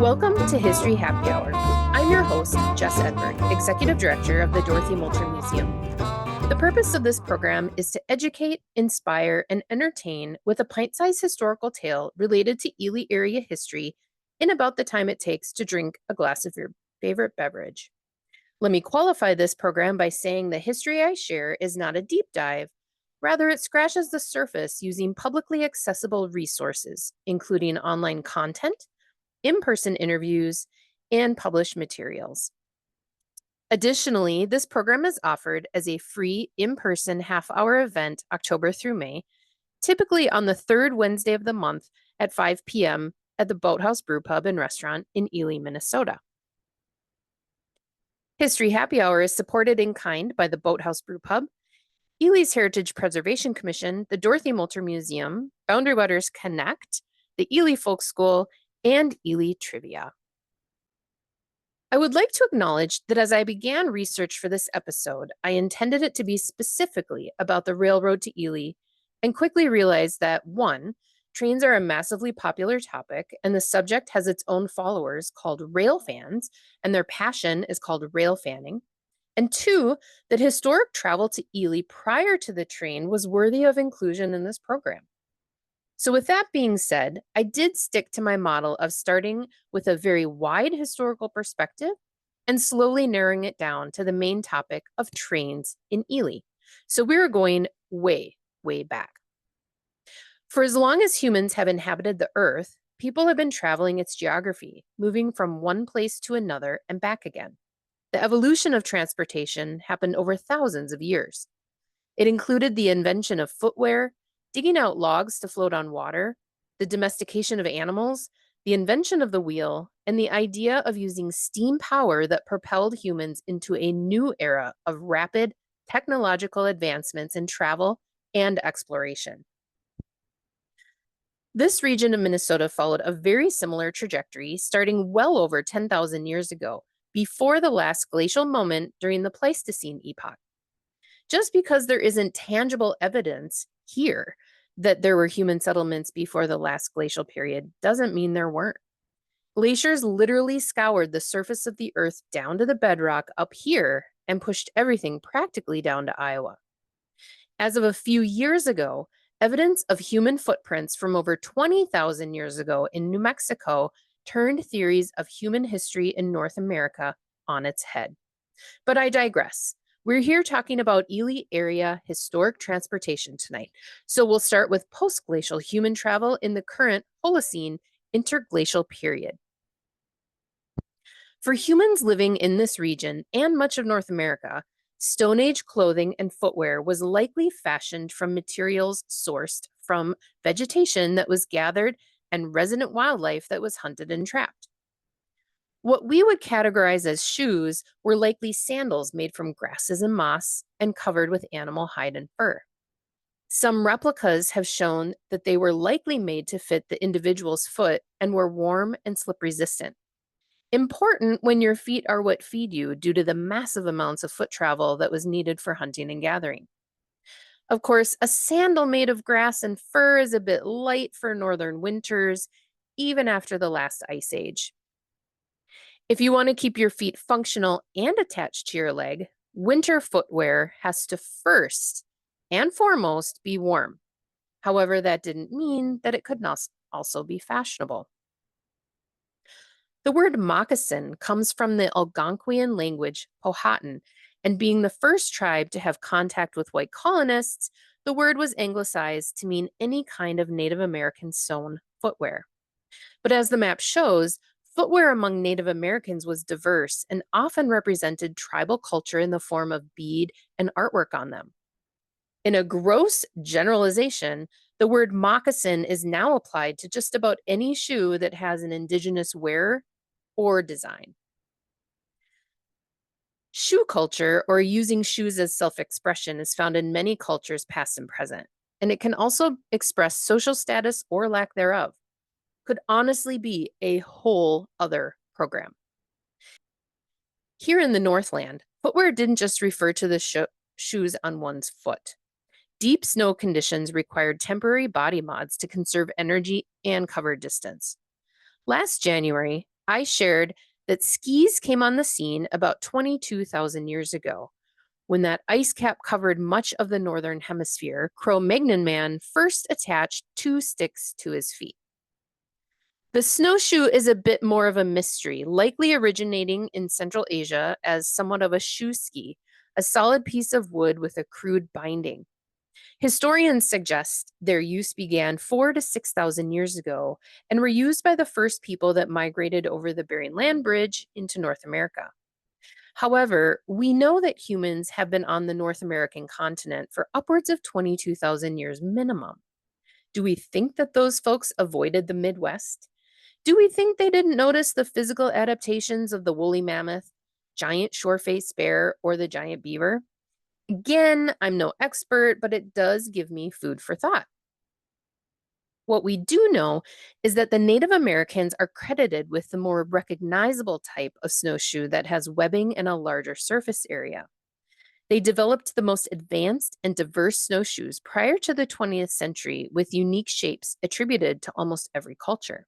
Welcome to History Happy Hour. I'm your host, Jess Edberg, Executive Director of the Dorothy Molter Museum. The purpose of this program is to educate, inspire, and entertain with a pint-sized historical tale related to Ely area history in about the time it takes to drink a glass of your favorite beverage. Let me qualify this program by saying the history I share is not a deep dive. Rather, it scratches the surface using publicly accessible resources, including online content, in-person interviews, and published materials. Additionally, this program is offered as a free in-person half-hour event October through May, typically on the third Wednesday of the month at 5 p.m. at the Boathouse Brewpub and Restaurant in Ely, Minnesota. History Happy Hour is supported in kind by the Boathouse Brewpub, Ely's Heritage Preservation Commission, the Dorothy Molter Museum, Boundary Waters Connect, the Ely Folk School, and Ely Trivia. I would like to acknowledge that as I began research for this episode, I intended it to be specifically about the railroad to Ely, and quickly realized that 1, trains are a massively popular topic, and the subject has its own followers called rail fans, and their passion is called rail fanning. And 2, that historic travel to Ely prior to the train was worthy of inclusion in this program. So with that being said, I did stick to my model of starting with a very wide historical perspective and slowly narrowing it down to the main topic of trains in Ely. So we're going way, way back. For as long as humans have inhabited the Earth, people have been traveling its geography, moving from one place to another and back again. The evolution of transportation happened over thousands of years. It included the invention of footwear, digging out logs to float on water, the domestication of animals, the invention of the wheel, and the idea of using steam power that propelled humans into a new era of rapid technological advancements in travel and exploration. This region of Minnesota followed a very similar trajectory starting well over 10,000 years ago, before the last glacial moment during the Pleistocene epoch. Just because there isn't tangible evidence here that there were human settlements before the last glacial period doesn't mean there weren't. Glaciers literally scoured the surface of the Earth down to the bedrock up here and pushed everything practically down to Iowa. As of a few years ago, evidence of human footprints from over 20,000 years ago in New Mexico turned theories of human history in North America on its head. But I digress. We're here talking about Ely area historic transportation tonight. So we'll start with post-glacial human travel in the current Holocene interglacial period. For humans living in this region and much of North America, Stone Age clothing and footwear was likely fashioned from materials sourced from vegetation that was gathered and resident wildlife that was hunted and trapped. What we would categorize as shoes were likely sandals made from grasses and moss and covered with animal hide and fur. Some replicas have shown that they were likely made to fit the individual's foot and were warm and slip resistant. Important when your feet are what feed you due to the massive amounts of foot travel that was needed for hunting and gathering. Of course, a sandal made of grass and fur is a bit light for northern winters, even after the last ice age. If you want to keep your feet functional and attached to your leg, winter footwear has to first and foremost be warm. However, that didn't mean that it could not also be fashionable. The word moccasin comes from the Algonquian language Powhatan, and being the first tribe to have contact with white colonists, the word was anglicized to mean any kind of Native American sewn footwear. But as the map shows, footwear among Native Americans was diverse and often represented tribal culture in the form of bead and artwork on them. In a gross generalization, the word moccasin is now applied to just about any shoe that has an indigenous wearer or design. Shoe culture, or using shoes as self-expression, is found in many cultures past and present, and it can also express social status or lack thereof. Could honestly be a whole other program. Here in the Northland, footwear didn't just refer to the shoes on one's foot. Deep snow conditions required temporary body mods to conserve energy and cover distance. Last January, I shared that skis came on the scene about 22,000 years ago. When that ice cap covered much of the northern hemisphere, Cro-Magnon man first attached two sticks to his feet. The snowshoe is a bit more of a mystery, likely originating in Central Asia as somewhat of a shoe ski, a solid piece of wood with a crude binding. Historians suggest their use began 4 to 6,000 years ago and were used by the first people that migrated over the Bering Land Bridge into North America. However, we know that humans have been on the North American continent for upwards of 22,000 years minimum. Do we think that those folks avoided the Midwest? Do we think they didn't notice the physical adaptations of the woolly mammoth, giant shore-faced bear, or the giant beaver? Again, I'm no expert, but it does give me food for thought. What we do know is that the Native Americans are credited with the more recognizable type of snowshoe that has webbing and a larger surface area. They developed the most advanced and diverse snowshoes prior to the 20th century with unique shapes attributed to almost every culture.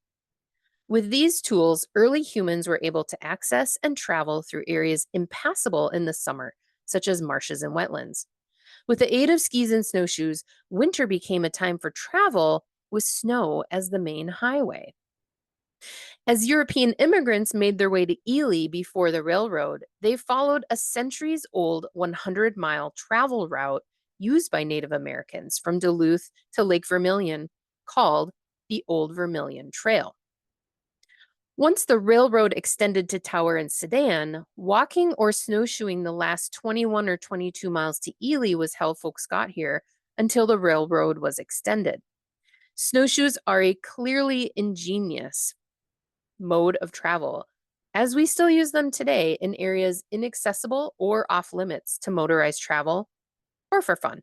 With these tools, early humans were able to access and travel through areas impassable in the summer, such as marshes and wetlands. With the aid of skis and snowshoes, winter became a time for travel with snow as the main highway. As European immigrants made their way to Ely before the railroad, they followed a centuries old 100-mile travel route used by Native Americans from Duluth to Lake Vermilion, called the Old Vermilion Trail. Once the railroad extended to Tower and Sedan, walking or snowshoeing the last 21 or 22 miles to Ely was how folks got here until the railroad was extended. Snowshoes are a clearly ingenious mode of travel, as we still use them today in areas inaccessible or off limits to motorized travel or for fun.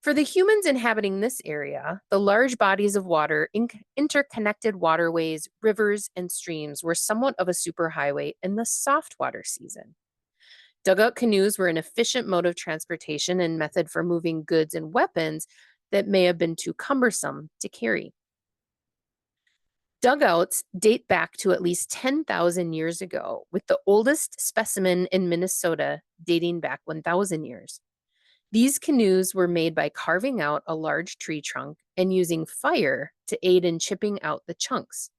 For the humans inhabiting this area, the large bodies of water, interconnected waterways, rivers, and streams were somewhat of a superhighway in the soft water season. Dugout canoes were an efficient mode of transportation and method for moving goods and weapons that may have been too cumbersome to carry. Dugouts date back to at least 10,000 years ago, with the oldest specimen in Minnesota dating back 1,000 years. These canoes were made by carving out a large tree trunk and using fire to aid in chipping out the chunks.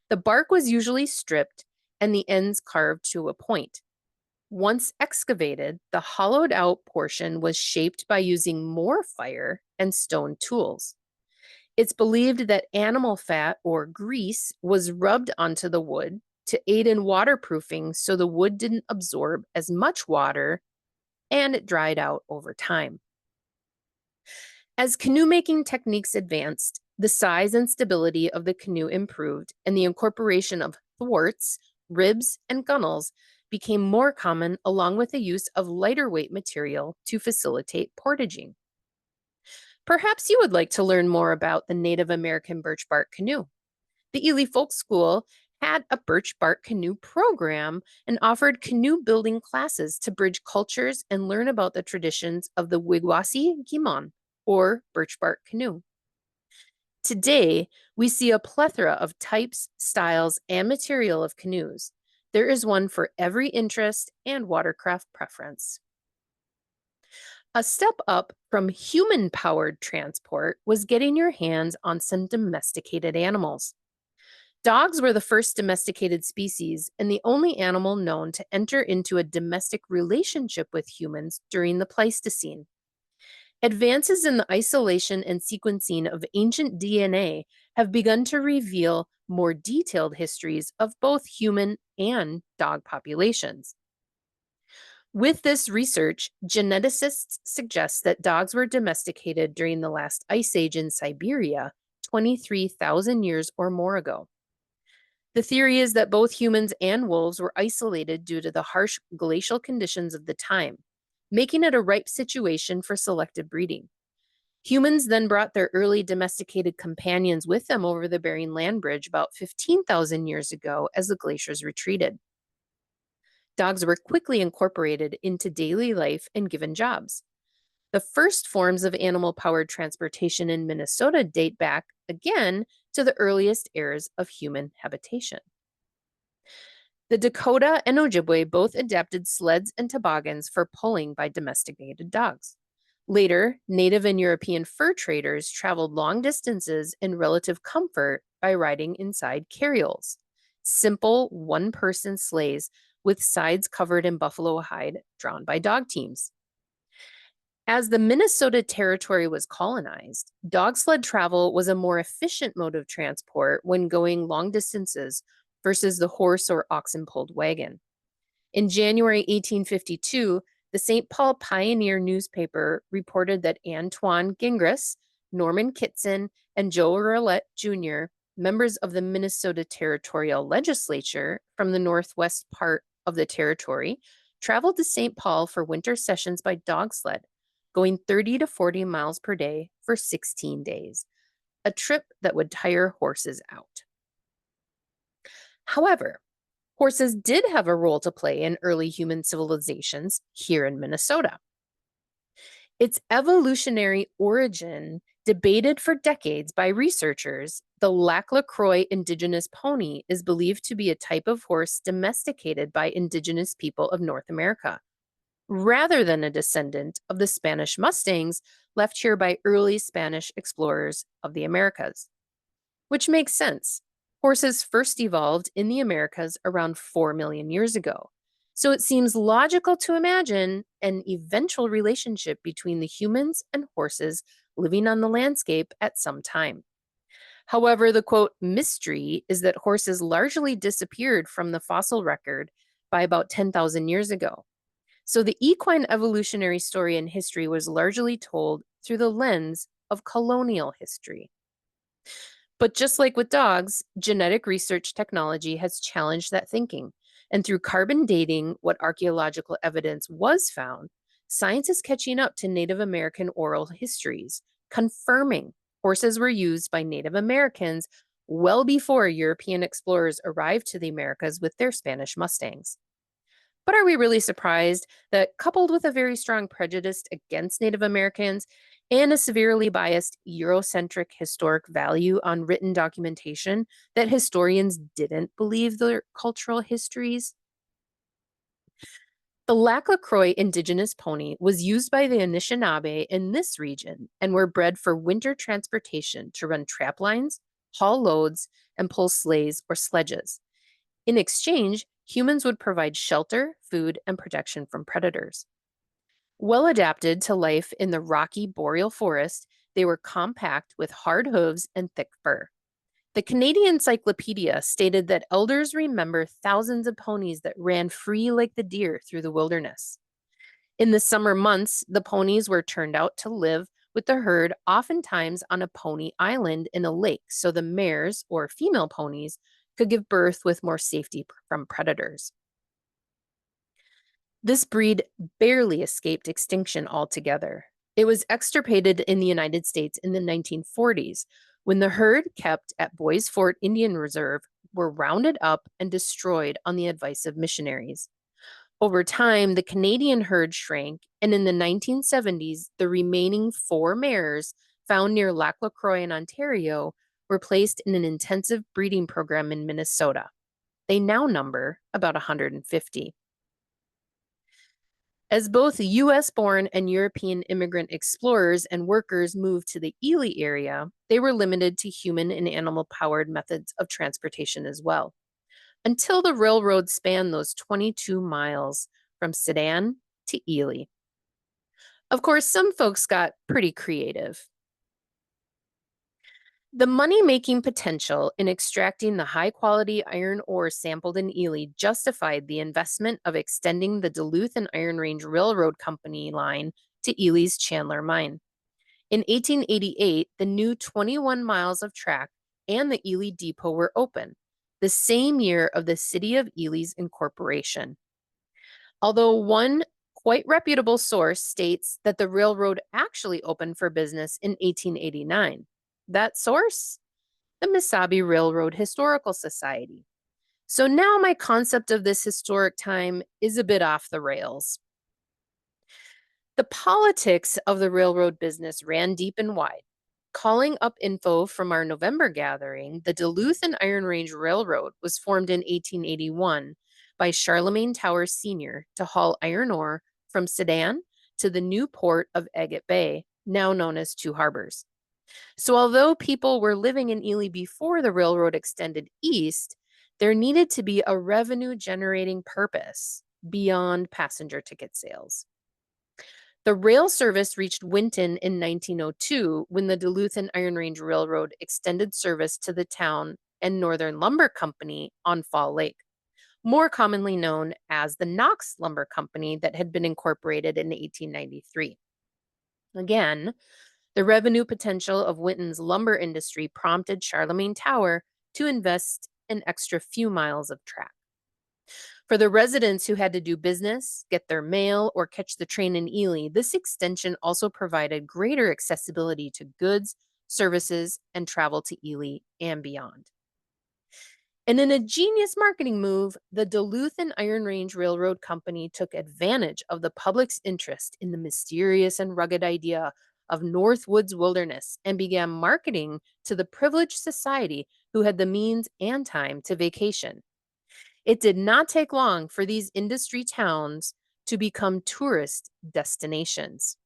The bark was usually stripped and the ends carved to a point. Once excavated, the hollowed out portion was shaped by using more fire and stone tools. It's believed that animal fat or grease was rubbed onto the wood to aid in waterproofing so the wood didn't absorb as much water and it dried out over time. As canoe making techniques advanced, the size and stability of the canoe improved, and the incorporation of thwarts, ribs, and gunnels became more common, along with the use of lighter weight material to facilitate portaging. Perhaps you would like to learn more about the Native American birch bark canoe. The Ely Folk School had a birch bark canoe program and offered canoe building classes to bridge cultures and learn about the traditions of the Wigwasi Gimon, or birch bark canoe. Today, we see a plethora of types, styles, and material of canoes. There is one for every interest and watercraft preference. A step up from human-powered transport was getting your hands on some domesticated animals. Dogs were the first domesticated species and the only animal known to enter into a domestic relationship with humans during the Pleistocene. Advances in the isolation and sequencing of ancient DNA have begun to reveal more detailed histories of both human and dog populations. With this research, geneticists suggest that dogs were domesticated during the last ice age in Siberia 23,000 years or more ago. The theory is that both humans and wolves were isolated due to the harsh glacial conditions of the time, making it a ripe situation for selective breeding. Humans then brought their early domesticated companions with them over the Bering Land Bridge about 15,000 years ago as the glaciers retreated. Dogs were quickly incorporated into daily life and given jobs. The first forms of animal-powered transportation in Minnesota date back, again, to the earliest eras of human habitation. The Dakota and Ojibwe both adapted sleds and toboggans for pulling by domesticated dogs. Later, Native and European fur traders traveled long distances in relative comfort by riding inside carrioles, simple one-person sleighs with sides covered in buffalo hide drawn by dog teams. As the Minnesota Territory was colonized, dog sled travel was a more efficient mode of transport when going long distances versus the horse or oxen-pulled wagon. In January 1852, the St. Paul Pioneer newspaper reported that Antoine Gingras, Norman Kitson, and Joe Rolette Jr., members of the Minnesota Territorial Legislature from the northwest part of the territory, traveled to St. Paul for winter sessions by dog sled, going 30 to 40 miles per day for 16 days, a trip that would tire horses out. However, horses did have a role to play in early human civilizations here in Minnesota. Its evolutionary origin, debated for decades by researchers, the Lac La Croix indigenous pony is believed to be a type of horse domesticated by indigenous people of North America, rather than a descendant of the Spanish Mustangs left here by early Spanish explorers of the Americas. Which makes sense. Horses first evolved in the Americas around 4 million years ago. So it seems logical to imagine an eventual relationship between the humans and horses living on the landscape at some time. However, the quote, mystery is that horses largely disappeared from the fossil record by about 10,000 years ago. So the equine evolutionary story in history was largely told through the lens of colonial history. But just like with dogs, genetic research technology has challenged that thinking. And through carbon dating what archaeological evidence was found, science is catching up to Native American oral histories, confirming horses were used by Native Americans well before European explorers arrived to the Americas with their Spanish Mustangs. But are we really surprised that, coupled with a very strong prejudice against Native Americans and a severely biased Eurocentric historic value on written documentation, that historians didn't believe their cultural histories? The Lac La Croix indigenous pony was used by the Anishinaabe in this region and were bred for winter transportation to run trap lines, haul loads, and pull sleighs or sledges. In exchange, humans would provide shelter, food, and protection from predators. Well adapted to life in the rocky boreal forest, they were compact with hard hooves and thick fur. The Canadian Encyclopedia stated that elders remember thousands of ponies that ran free like the deer through the wilderness. In the summer months, the ponies were turned out to live with the herd, oftentimes on a pony island in a lake, so the mares, or female ponies, could give birth with more safety from predators. This breed barely escaped extinction altogether. It was extirpated in the United States in the 1940s when the herd kept at Boys Fort Indian Reserve were rounded up and destroyed on the advice of missionaries. Over time, the Canadian herd shrank, and in the 1970s, the remaining 4 mares found near Lac La Croix in Ontario were placed in an intensive breeding program in Minnesota. They now number about 150. As both US-born and European immigrant explorers and workers moved to the Ely area, they were limited to human and animal-powered methods of transportation as well, until the railroad spanned those 22 miles from Sedan to Ely. Of course, some folks got pretty creative. The money-making potential in extracting the high-quality iron ore sampled in Ely justified the investment of extending the Duluth and Iron Range Railroad Company line to Ely's Chandler Mine. In 1888, the new 21 miles of track and the Ely Depot were open, the same year of the City of Ely's incorporation. Although one quite reputable source states that the railroad actually opened for business in 1889. That source? The Mesabi Railroad Historical Society. So now my concept of this historic time is a bit off the rails. The politics of the railroad business ran deep and wide. Calling up info from our November gathering, the Duluth and Iron Range Railroad was formed in 1881 by Charlemagne Tower Sr. to haul iron ore from Sedan to the new port of Agate Bay, now known as Two Harbors. So, although people were living in Ely before the railroad extended east, there needed to be a revenue generating purpose beyond passenger ticket sales. The rail service reached Winton in 1902 when the Duluth and Iron Range Railroad extended service to the town and Northern Lumber Company on Fall Lake, more commonly known as the Knox Lumber Company that had been incorporated in 1893. Again, the revenue potential of Winton's lumber industry prompted Charlemagne Tower to invest an extra few miles of track. For the residents who had to do business, get their mail, or catch the train in Ely, this extension also provided greater accessibility to goods, services, and travel to Ely and beyond. And in a genius marketing move, the Duluth and Iron Range Railroad Company took advantage of the public's interest in the mysterious and rugged idea of Northwoods Wilderness and began marketing to the privileged society who had the means and time to vacation. It did not take long for these industry towns to become tourist destinations.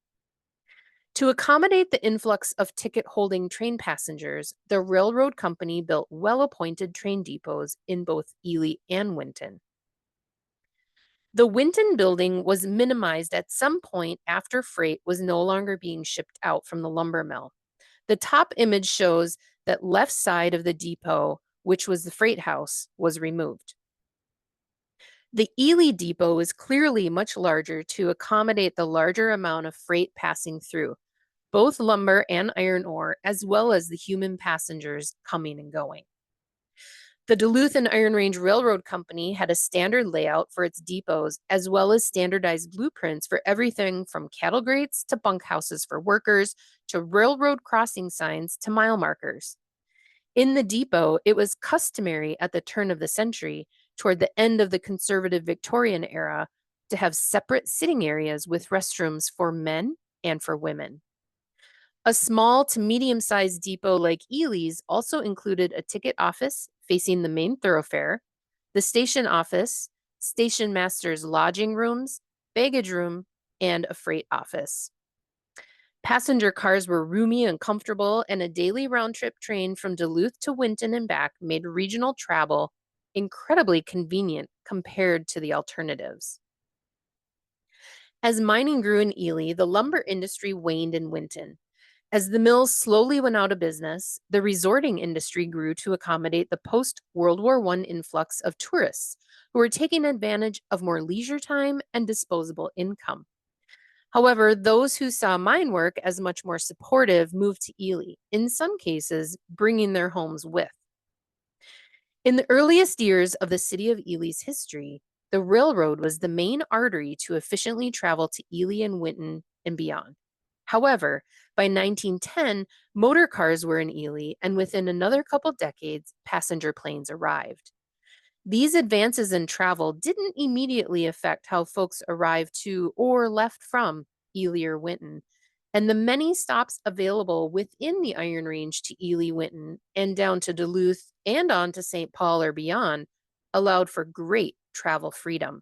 To accommodate the influx of ticket holding train passengers, the railroad company built well appointed train depots in both Ely and Winton. The Winton building was minimized at some point after freight was no longer being shipped out from the lumber mill. The top image shows that left side of the depot, which was the freight house, was removed. The Ely depot is clearly much larger to accommodate the larger amount of freight passing through, both lumber and iron ore, as well as the human passengers coming and going. The Duluth and Iron Range Railroad Company had a standard layout for its depots, as well as standardized blueprints for everything from cattle grates to bunkhouses for workers to railroad crossing signs to mile markers. In the depot, it was customary at the turn of the century, toward the end of the conservative Victorian era, to have separate sitting areas with restrooms for men and for women. A small to medium-sized depot like Ely's also included a ticket office facing the main thoroughfare, the station office, station master's lodging rooms, baggage room, and a freight office. Passenger cars were roomy and comfortable, and a daily round-trip train from Duluth to Winton and back made regional travel incredibly convenient compared to the alternatives. As mining grew in Ely, the lumber industry waned in Winton. As the mills slowly went out of business, the resorting industry grew to accommodate the post-World War I influx of tourists who were taking advantage of more leisure time and disposable income. However, those who saw mine work as much more supportive moved to Ely, in some cases bringing their homes with. In the earliest years of the city of Ely's history, the railroad was the main artery to efficiently travel to Ely and Winton and beyond. However, by 1910, motor cars were in Ely, and within another couple decades, passenger planes arrived. These advances in travel didn't immediately affect how folks arrived to or left from Ely or Winton, and the many stops available within the Iron Range to Ely, Winton, and down to Duluth and on to St. Paul or beyond allowed for great travel freedom.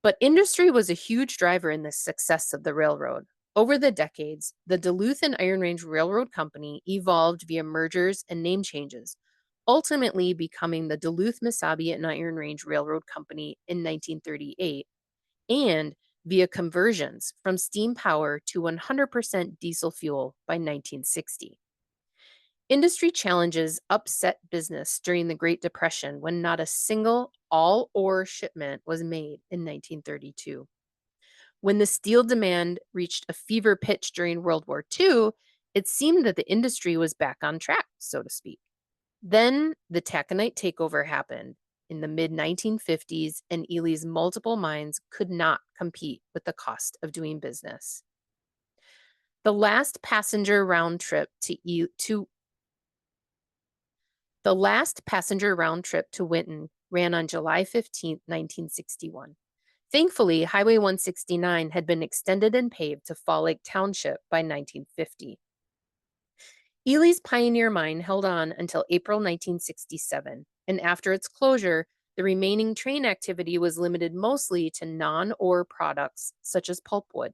But industry was a huge driver in the success of the railroad. Over the decades, the Duluth and Iron Range Railroad Company evolved via mergers and name changes, ultimately becoming the Duluth, Mesabi and Iron Range Railroad Company in 1938, and via conversions from steam power to 100% diesel fuel by 1960. Industry challenges upset business during the Great Depression when not a single all-ore shipment was made in 1932. When the steel demand reached a fever pitch during World War II, it seemed that the industry was back on track, so to speak. Then the taconite takeover happened in the mid-1950s, and Ely's multiple mines could not compete with the cost of doing business. The last passenger round trip to Winton ran on July 15, 1961. Thankfully, Highway 169 had been extended and paved to Fall Lake Township by 1950. Ely's Pioneer Mine held on until April 1967, and after its closure, the remaining train activity was limited mostly to non-ore products such as pulpwood.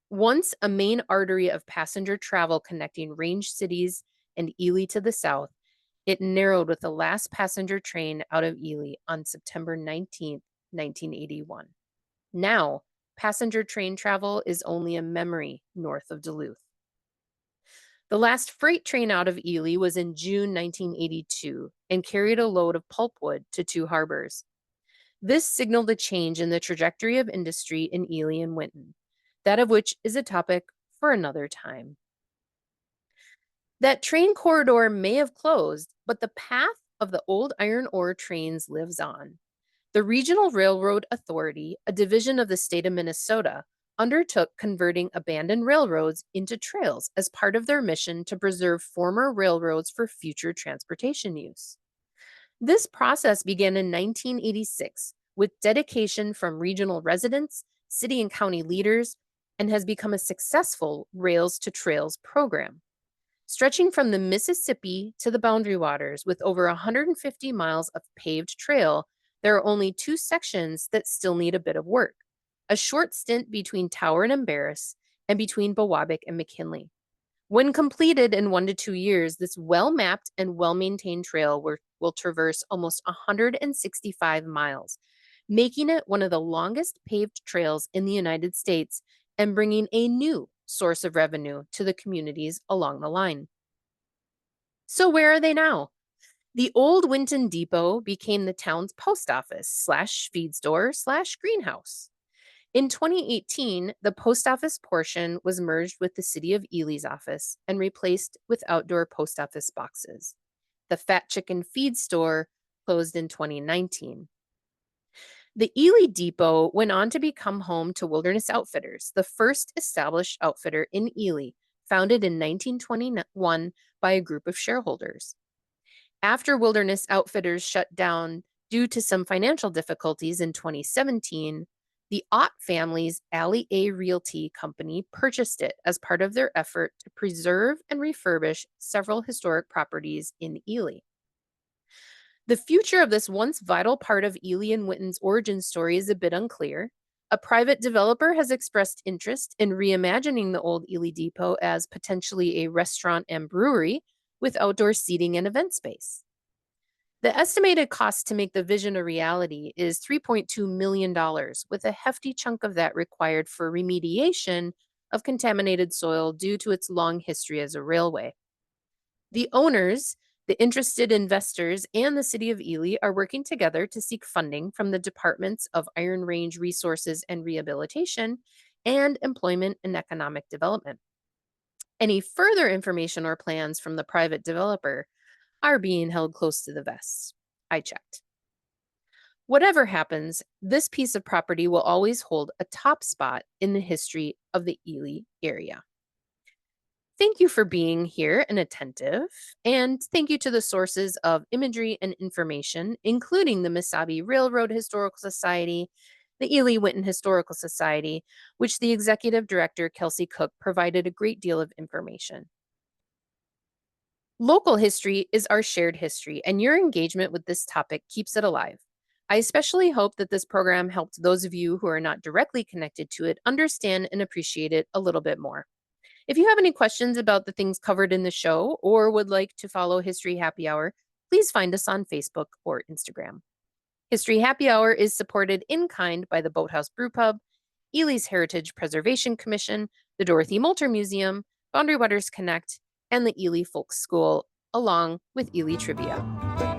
Once a main artery of passenger travel connecting range cities and Ely to the south, it narrowed with the last passenger train out of Ely on September 19th, 1981. Now, passenger train travel is only a memory north of Duluth. The last freight train out of Ely was in June 1982 and carried a load of pulpwood to Two Harbors. This signaled a change in the trajectory of industry in Ely and Winton, that of which is a topic for another time. That train corridor may have closed, but the path of the old iron ore trains lives on. The Regional Railroad Authority, a division of the state of Minnesota, undertook converting abandoned railroads into trails as part of their mission to preserve former railroads for future transportation use. This process began in 1986 with dedication from regional residents, city and county leaders, and has become a successful Rails to Trails program. Stretching from the Mississippi to the Boundary Waters with over 150 miles of paved trail, there are only two sections that still need a bit of work: a short stint between Tower and Embarrass, and between Bowabic and McKinley. When completed in 1 to 2 years, this well-mapped and well-maintained trail will traverse almost 165 miles, making it one of the longest paved trails in the United States and bringing a new source of revenue to the communities along the line. So where are they now? The old Winton Depot became the town's post office / feed store / greenhouse. In 2018, the post office portion was merged with the City of Ely's office and replaced with outdoor post office boxes. The Fat Chicken Feed Store closed in 2019. The Ely Depot went on to become home to Wilderness Outfitters, the first established outfitter in Ely, founded in 1921 by a group of shareholders. After Wilderness Outfitters shut down due to some financial difficulties in 2017, the Ott family's Alley A Realty Company purchased it as part of their effort to preserve and refurbish several historic properties in Ely. The future of this once vital part of Ely and Winton's origin story is a bit unclear. A private developer has expressed interest in reimagining the old Ely Depot as potentially a restaurant and brewery with outdoor seating and event space. The estimated cost to make the vision a reality is $3.2 million, with a hefty chunk of that required for remediation of contaminated soil due to its long history as a railway. The owners, the interested investors, and the City of Ely are working together to seek funding from the Departments of Iron Range Resources and Rehabilitation and Employment and Economic Development. Any further information or plans from the private developer are being held close to the vest. I checked. Whatever happens, this piece of property will always hold a top spot in the history of the Ely area. Thank you for being here and attentive, and thank you to the sources of imagery and information, including the Mesabi Railroad Historical Society, the Ely Winton Historical Society, which the executive director, Kelsey Cook, provided a great deal of information. Local history is our shared history, and your engagement with this topic keeps it alive. I especially hope that this program helped those of you who are not directly connected to it understand and appreciate it a little bit more. If you have any questions about the things covered in the show or would like to follow History Happy Hour, please find us on Facebook or Instagram. History Happy Hour is supported in kind by the Boathouse Brewpub, Ely's Heritage Preservation Commission, the Dorothy Molter Museum, Boundary Waters Connect, and the Ely Folk School, along with Ely Trivia.